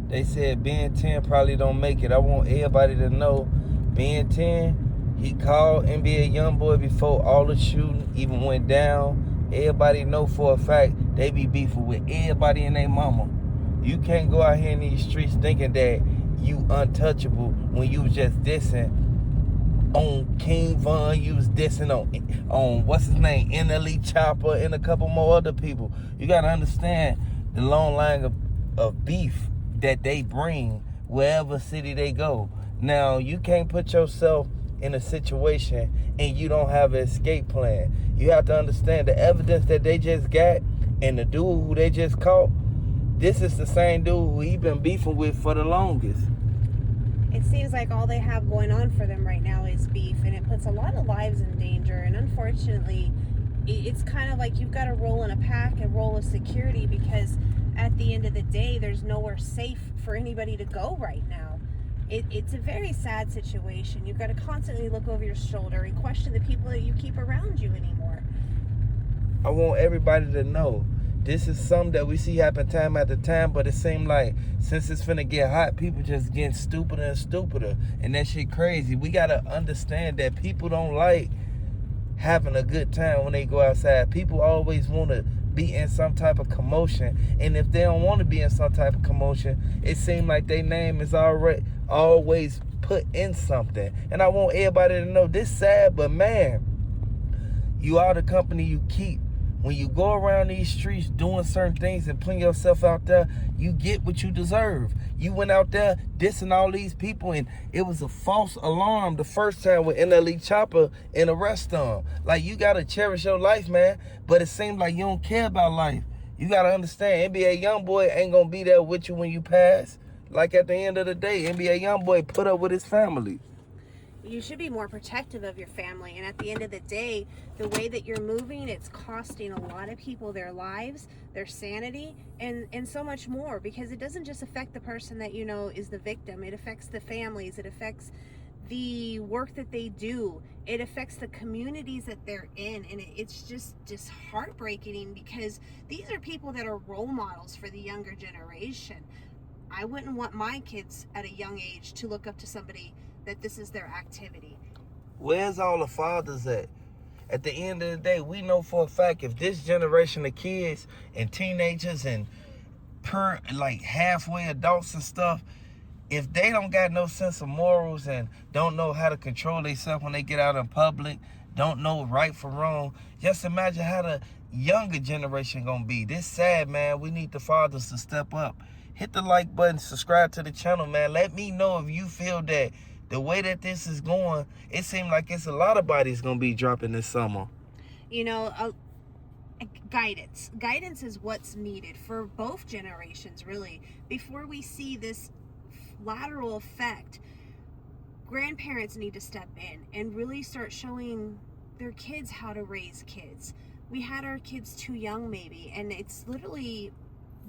They said Ben10 probably don't make it. I want everybody to know Ben10, he called NBA YoungBoy before all the shooting even went down. Everybody know for a fact they be beefing with everybody and their mama. You can't go out here in these streets thinking that you untouchable when you was just dissing on King Von, you was dissing on what's his name, NLE Chopper, and a couple more other people. You gotta understand the long line of beef that they bring wherever city they go. Now, you can't put yourself in a situation and you don't have an escape plan. You have to understand the evidence that they just got and the dude who they just caught, this is the same dude who he been beefing with for the longest. It seems like all they have going on for them right now is beef, and it puts a lot of lives in danger. And unfortunately, it's kind of like you've got to roll in a pack and roll with security, because at the end of the day, there's nowhere safe for anybody to go right now. It's a very sad situation. You've got to constantly look over your shoulder and question the people that you keep around you anymore. I want everybody to know this is something that we see happen time after time, but it seems like since it's finna get hot, people just getting stupider and stupider, and that shit crazy. We gotta understand that people don't like having a good time when they go outside. People always want to be in some type of commotion, and if they don't want to be in some type of commotion, it seems like their name is already always put in something. And I want everybody to know this sad, but man, you are the company you keep. When you go around these streets doing certain things and putting yourself out there, you get what you deserve. You went out there dissing all these people, and it was a false alarm the first time with NLE Chopper in a restaurant. Like, you got to cherish your life, man, but it seems like you don't care about life. You got to understand, NBA YoungBoy ain't going to be there with you when you pass. Like, at the end of the day, NBA YoungBoy put up with his family. You should be more protective of your family, and at the end of the day, the way that you're moving, it's costing a lot of people their lives, their sanity, and so much more, because it doesn't just affect the person that you know is the victim. It affects the families, it affects the work that they do, it affects the communities that they're in, and it's just heartbreaking, because these are people that are role models for the younger generation. I wouldn't want my kids at a young age to look up to somebody that this is their activity. Where's all the fathers at? At the end of the day, we know for a fact if this generation of kids and teenagers and like halfway adults and stuff, if they don't got no sense of morals and don't know how to control themselves when they get out in public, don't know right from wrong, just imagine how the younger generation gonna be. This sad, man. We need the fathers to step up. Hit the like button, subscribe to the channel, man. Let me know if you feel that the way that this is going, it seems like it's a lot of bodies gonna be dropping this summer. You know, guidance is what's needed for both generations, really. Before we see this lateral effect, grandparents need to step in and really start showing their kids how to raise kids. We had our kids too young, maybe, and it's literally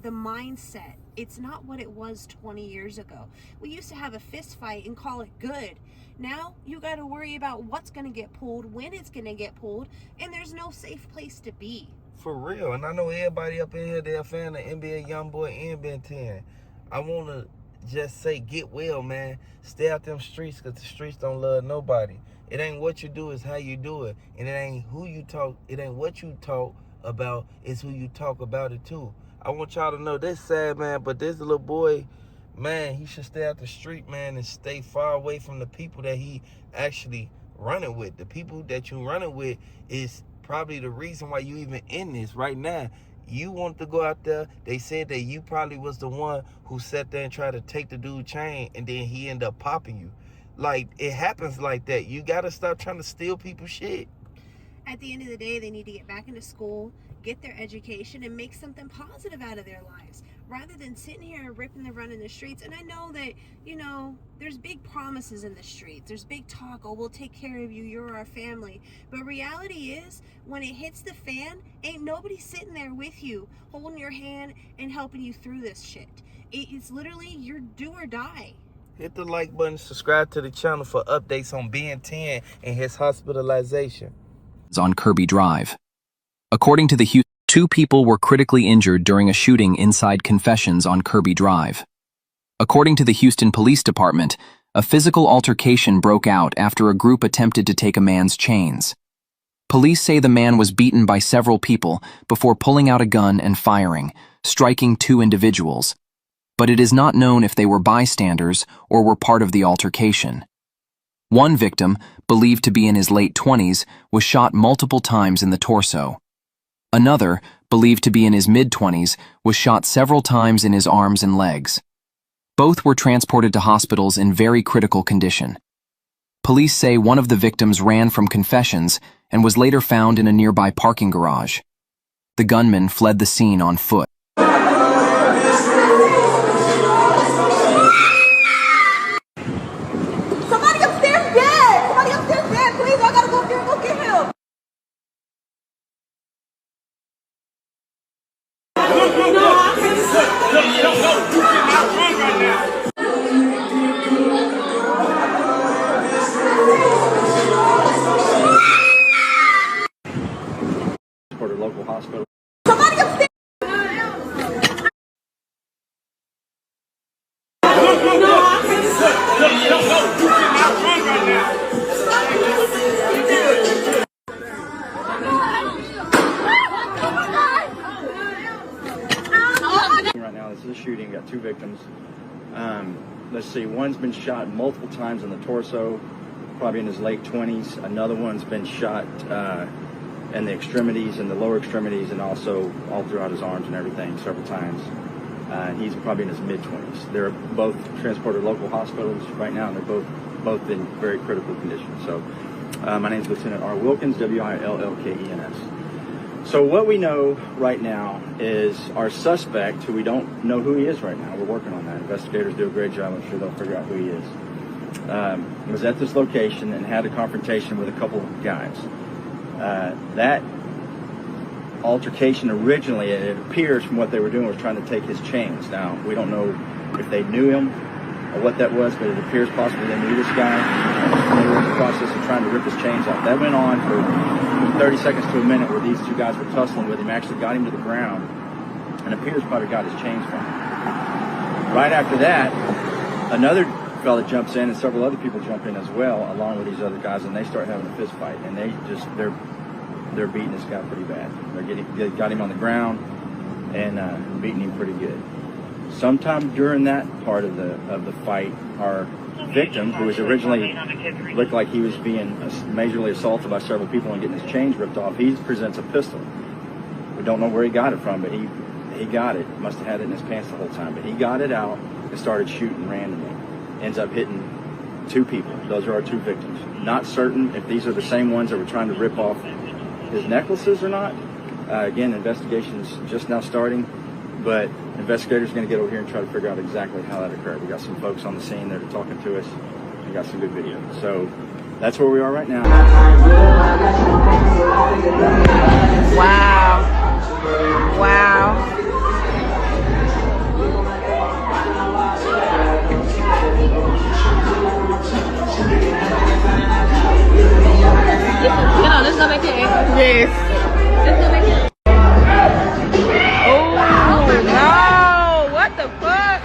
the mindset. It's not what it was 20 years ago. We used to have a fist fight and call it good. Now you got to worry about what's going to get pulled, when it's going to get pulled, and there's no safe place to be. For real. And I know everybody up in here, they're a fan of NBA YoungBoy and Ben10. I want to just say, get well, man. Stay out them streets, because the streets don't love nobody. It ain't what you do, it's how you do it. And it ain't who you talk, it ain't what you talk about, it's who you talk about it too. I want y'all to know this sad, man, but this little boy, man, he should stay out the street, man, and stay far away from the people that he actually running with. The people that you running with is probably the reason why you even in this right now. You want to go out there. They said that you probably was the one who sat there and tried to take the dude chain, and then he ended up popping you. Like, it happens like that. You got to stop trying to steal people's shit. At the end of the day, they need to get back into school, get their education, and make something positive out of their lives, rather than sitting here and ripping the run in the streets. And I know that, you know, there's big promises in the streets. There's big talk, oh, we'll take care of you, you're our family. But reality is, when it hits the fan, ain't nobody sitting there with you, holding your hand and helping you through this shit. It's literally your do or die. Hit the like button, subscribe to the channel for updates on Ben10 and his hospitalization. On Kirby Drive. According to the Houston, 2 people were critically injured during a shooting inside Confessions on Kirby Drive. According to the Houston Police Department, a physical altercation broke out after a group attempted to take a man's chains. Police say the man was beaten by several people before pulling out a gun and firing, striking 2 individuals. But it is not known if they were bystanders or were part of the altercation. One victim, believed to be in his late 20s, was shot multiple times in the torso. Another, believed to be in his mid-20s, was shot several times in his arms and legs. Both were transported to hospitals in very critical condition. Police say one of the victims ran from confessions and was later found in a nearby parking garage. The gunman fled the scene on foot. Somebody upstairs dead! Somebody upstairs dead! Please, I gotta go up there and go get him! For the local hospital. Somebody upstairs! Right now, this is a shooting. Got 2 victims. Let's see. One's been shot multiple times in the torso, probably in his late 20s. Another one's been shot in the extremities, in the lower extremities, and also all throughout his arms and everything several times. He's probably in his mid-20s. They're both transported to local hospitals right now, and they're both in very critical condition. So, my name is Lieutenant R. Wilkins, Willkens. So what we know right now is our suspect, who we don't know who he is right now. We're working on that. Investigators do a great job. I'm sure they'll figure out who he is. Was at this location and had a confrontation with a couple of guys. That altercation originally, it appears from what they were doing, was trying to take his chains. Now, we don't know if they knew him or what that was, but it appears possibly they knew this guy. They were in the process of trying to rip his chains off. That went on for 30 seconds to a minute where these 2 guys were tussling with him, actually got him to the ground, and appears probably got his chains from him. Right after that, another fella jumps in and several other people jump in as well, along with these other guys, and they start having a fist fight, and they're beating this guy pretty bad. They got him on the ground and beating him pretty good. Sometime during that part of the fight, our victim, who was originally looked like he was being majorly assaulted by several people and getting his chains ripped off, he presents a pistol. We don't know where he got it from, but he got it. Must have had it in his pants the whole time, but he got it out and started shooting randomly. Ends up hitting 2 people. Those are our 2 victims. Not certain if these are the same ones that were trying to rip off his necklaces or not. Again, investigation's just now starting, but investigators are going to get over here and try to figure out exactly how that occurred. We got some folks on the scene that are talking to us. We got some good video. So that's where we are right now. Wow. Wow. Let's go back here. Yes. Let's go back here. Oh, no. What the fuck?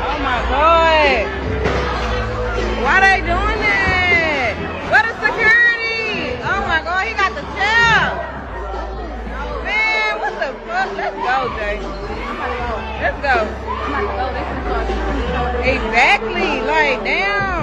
Oh, my God. Why they doing that? Where the security? Oh, my God. He got the tail. Man, what the fuck? Let's go, Jay. Let's go. Exactly. Like, damn.